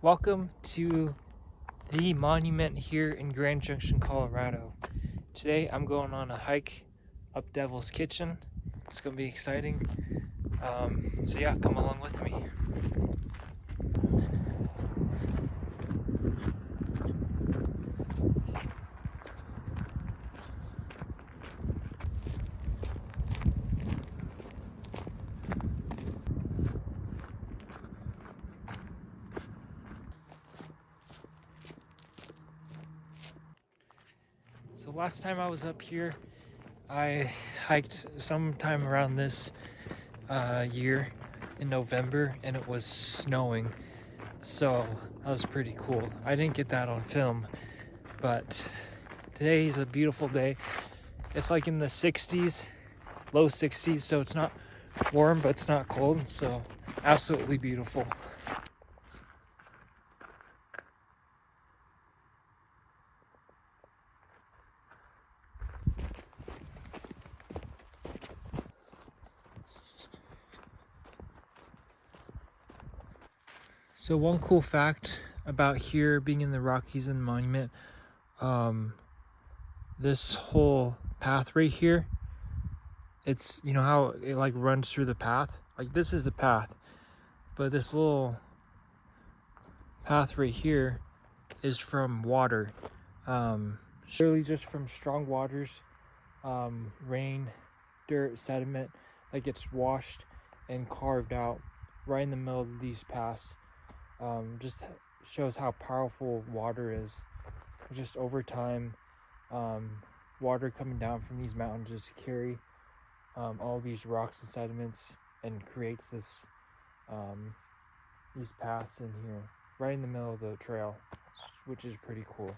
Welcome to the monument here in Grand Junction, Colorado. Today I'm going on a hike up Devil's Kitchen. It's going to be exciting. So yeah, come along with me. So last time I was up here, I hiked sometime around this year in November, and it was snowing. So that was pretty cool. I didn't get that on film, but today is a beautiful day. It's like in the 60s, low 60s, so it's not warm, but it's not cold, so absolutely beautiful. So one cool fact about here being in the Rockies and Monument, this whole path right here, it's, you know how it like runs through the path? Like this is the path, but this little path right here is from water. Surely just from strong waters, rain, dirt, sediment that gets washed and carved out right in the middle of these paths. Just shows how powerful water is. Just over time, water coming down from these mountains just carry all these rocks and sediments and creates this these paths in here right in the middle of the trail, which is pretty cool.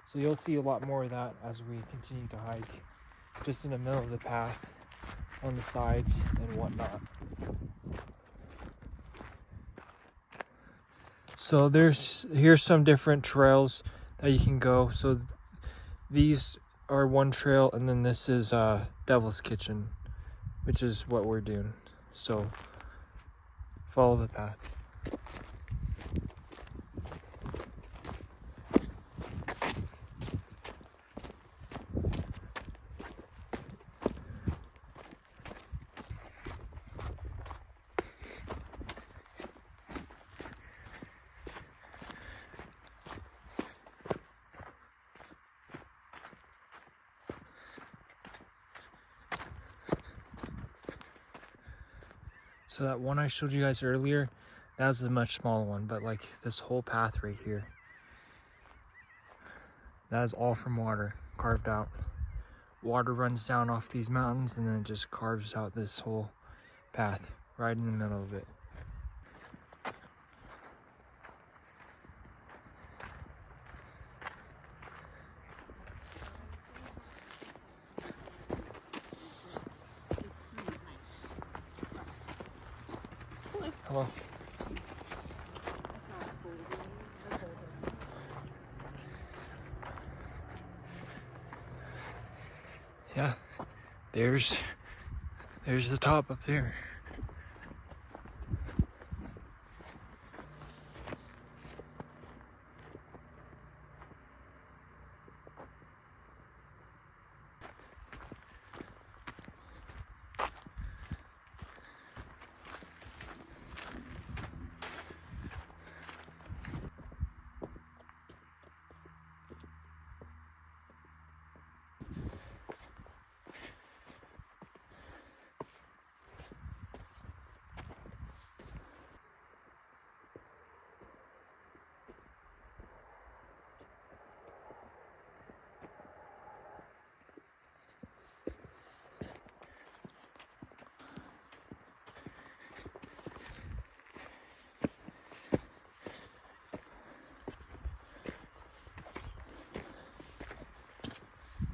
So you'll see a lot more of that as we continue to hike, just in the middle of the path, on the sides and whatnot. So here's some different trails that you can go. So these are one trail, and then this is Devil's Kitchen, which is what we're doing. So follow the path. So that one I showed you guys earlier, that was a much smaller one, but like this whole path right here, that is all from water, carved out. Water runs down off these mountains and then it just carves out this whole path right in the middle of it. Hello. Yeah, there's the top up there.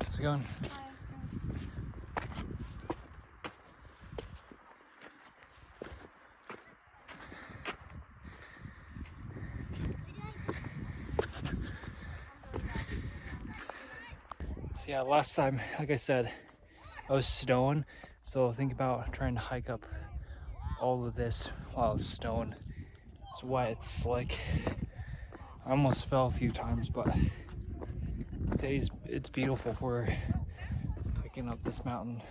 How's it going? So yeah, last time, like I said, I was snowing, so think about trying to hike up all of this while it's snowing. It's wet, it's slick. I almost fell a few times, but it's beautiful for hiking up this mountain.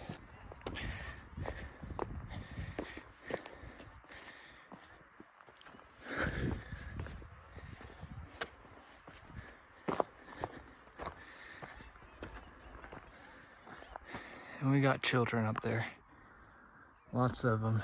And we got children up there, lots of them.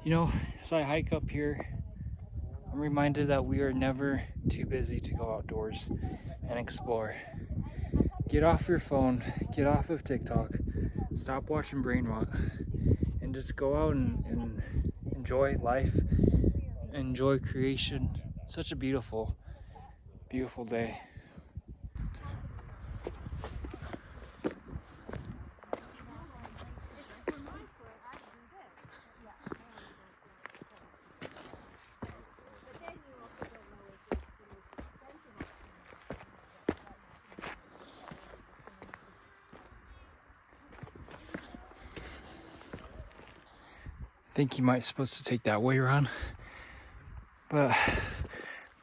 You know, as I hike up here, I'm reminded that we are never too busy to go outdoors and explore. Get off your phone, get off of TikTok, stop watching Brain Rot, and just go out and enjoy life, enjoy creation. Such a beautiful, beautiful day. I think you might supposed to take that way around, but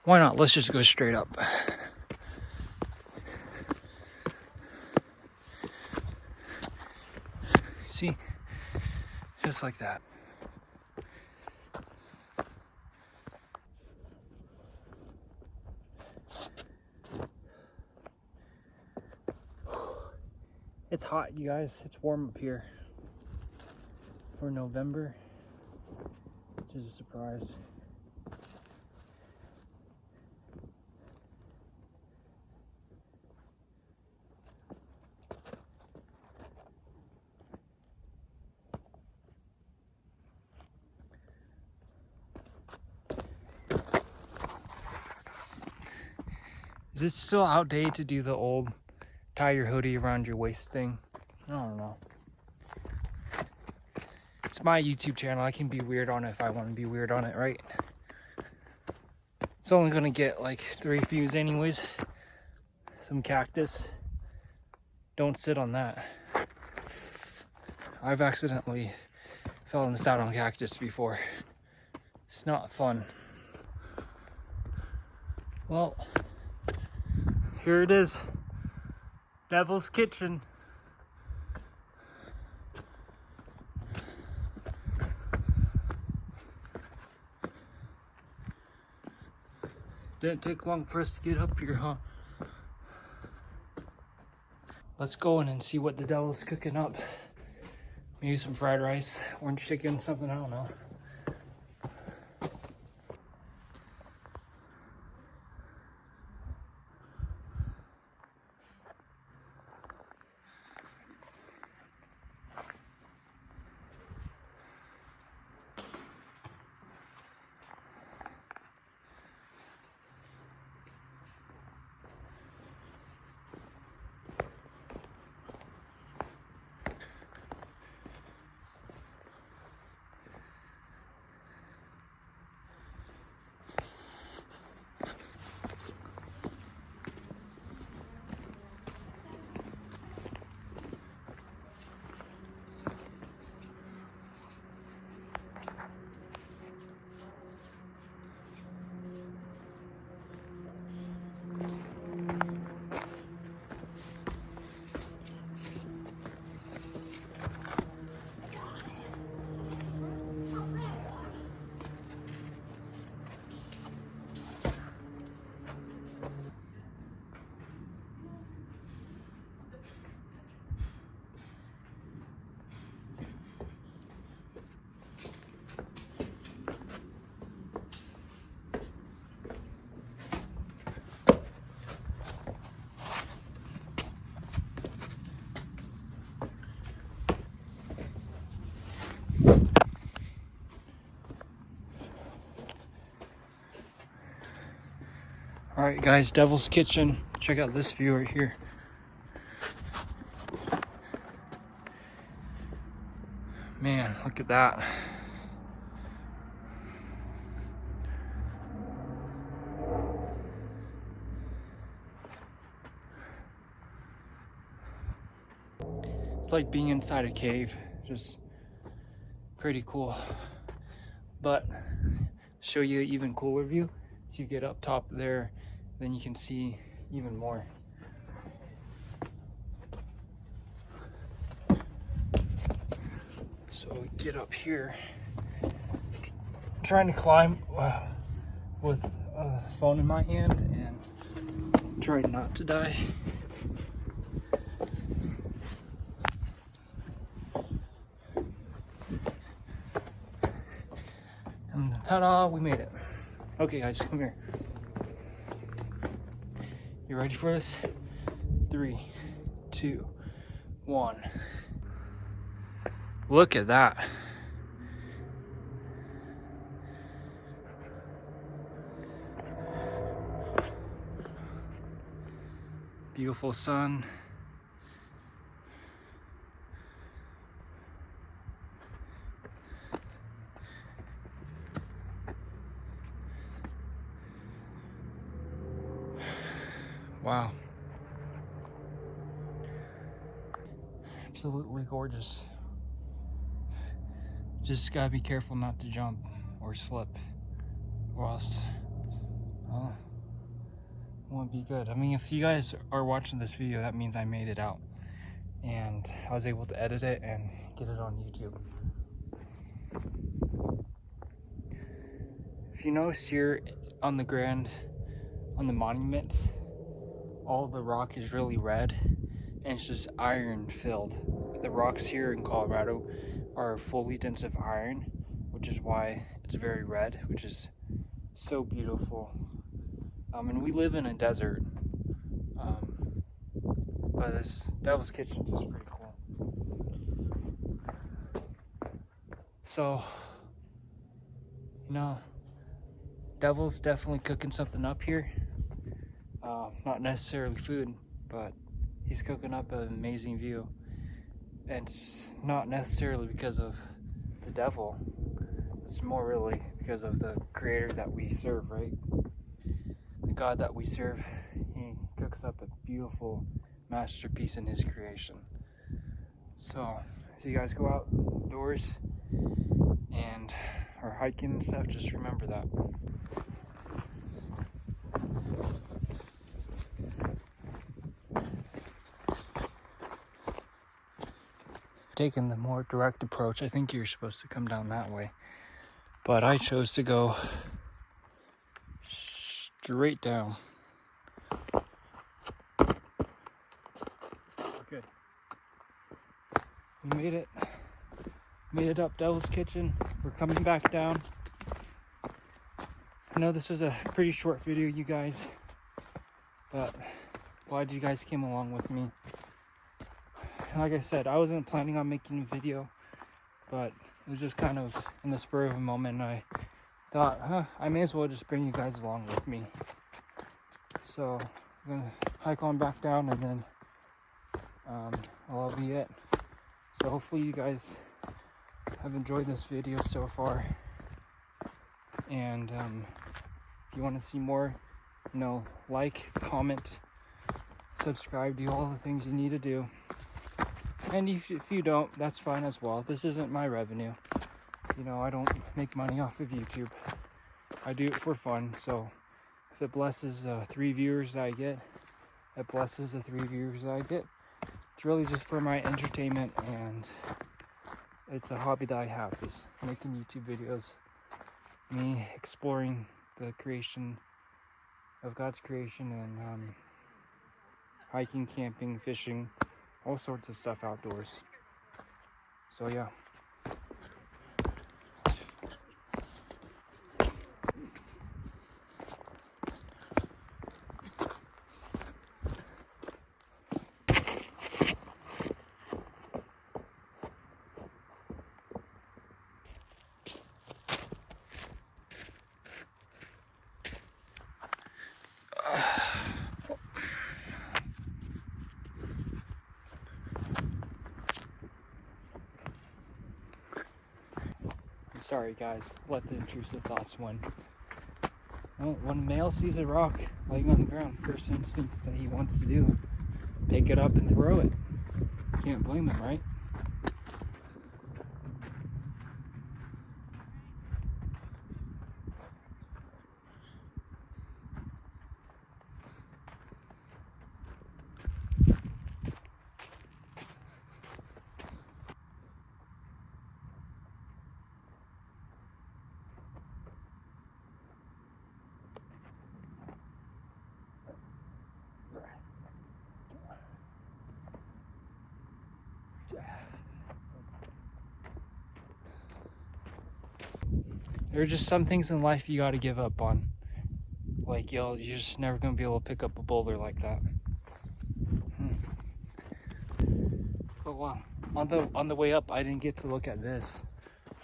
why not? Let's just go straight up. See, just like that. It's hot, you guys. It's warm up here for November, which is a surprise. Is it still outdated to do the old tie your hoodie around your waist thing? I don't know. It's my YouTube channel. I can be weird on it if I want to be weird on it, right? It's only gonna get like 3 views anyways. Some cactus. Don't sit on that. I've accidentally fallen out on cactus before. It's not fun. Well, here it is. Devil's Kitchen. Didn't take long for us to get up here, huh? Let's go in and see what the devil's cooking up. Maybe some fried rice, orange chicken, something, I don't know. Alright guys, Devil's Kitchen. Check out this view right here. Man, look at that. It's like being inside a cave. Just pretty cool. But show you an even cooler view. If you get up top there, then you can see even more. So we get up here, trying to climb with a phone in my hand and try not to die. And ta-da, we made it. Okay guys, come here. You ready for this? 3, 2, 1. Look at that. Beautiful sun. Wow. Absolutely gorgeous. Just gotta be careful not to jump or slip, or else, well, it won't be good. I mean, if you guys are watching this video, that means I made it out. And I was able to edit it and get it on YouTube. If you notice here on the monument, all the rock is really red and it's just iron filled. The rocks here in Colorado are fully dense of iron, which is why it's very red, which is so beautiful. And we live in a desert, but this Devil's Kitchen is pretty cool. So, you know, Devil's definitely cooking something up here. Not necessarily food, but he's cooking up an amazing view. And it's not necessarily because of the devil. It's more really because of the creator that we serve, right? The God that we serve, he cooks up a beautiful masterpiece in his creation. So, as you guys go outdoors and are hiking and stuff, just remember that. Taking the more direct approach. I think you're supposed to come down that way, but I chose to go straight down. Good. We made it up Devil's Kitchen. We're coming back down. I know this was a pretty short video, you guys, but glad you guys came along with me. Like I said, I wasn't planning on making a video, but it was just kind of in the spur of a moment. I thought, I may as well just bring you guys along with me. So I'm gonna hike on back down, and then that'll be it. So hopefully you guys have enjoyed this video so far, and if you want to see more, like, comment, subscribe, do all the things you need to do. And if you don't, that's fine as well. This isn't my revenue. I don't make money off of YouTube. I do it for fun. So if it blesses 3 viewers that I get, it blesses the 3 viewers that I get. It's really just for my entertainment, and it's a hobby that I have, is making YouTube videos. Me exploring the creation of God's creation, and hiking, camping, fishing, all sorts of stuff outdoors. So yeah. sorry guys, let the intrusive thoughts win. Well, when a male sees a rock laying on the ground, first instinct that he wants to do, pick it up and throw it. Can't blame him, right? There are just some things in life you gotta give up on. Like, you're just never gonna be able to pick up a boulder like that. But wow, on the way up, I didn't get to look at this,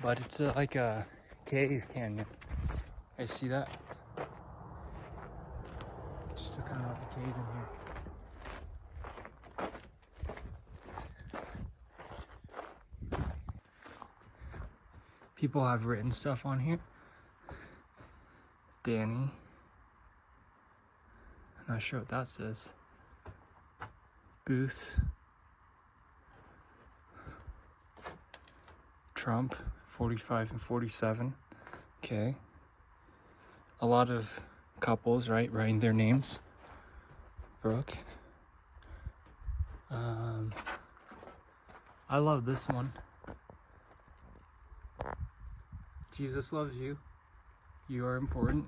but it's like a cave canyon. I see that. Just kind of like a cave in here. People have written stuff on here. Danny. I'm not sure what that says. Booth. Trump, 45 and 47. Okay. A lot of couples, right, writing their names. Brooke. I love this one. Jesus loves you. You are important.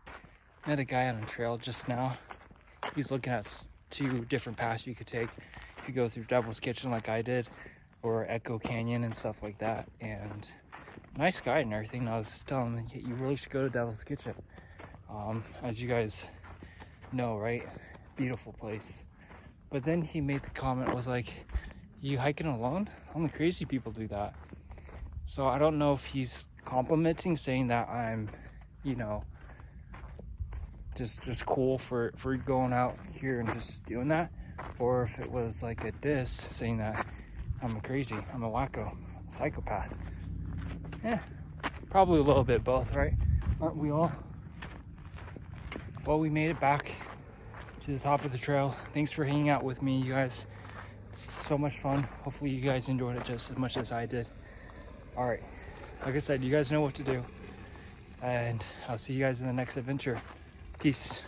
I met a guy on a trail just now. He's looking at 2 different paths you could take. You could go through Devil's Kitchen like I did, or Echo Canyon and stuff like that. And nice guy and everything. I was telling him, you really should go to Devil's Kitchen. As you guys know, right? Beautiful place. But then he made the comment, was like, you hiking alone? Only crazy people do that. So I don't know if he's complimenting, saying that I'm, you know, just cool for going out here and just doing that, or if it was like a diss, saying that I'm crazy, I'm a wacko, psychopath. Yeah, probably a little bit both, right? Aren't we all? Well, we made it back to the top of the trail. Thanks for hanging out with me, you guys. It's so much fun. Hopefully you guys enjoyed it just as much as I did. All right, like I said, you guys know what to do, and I'll see you guys in the next adventure. Peace.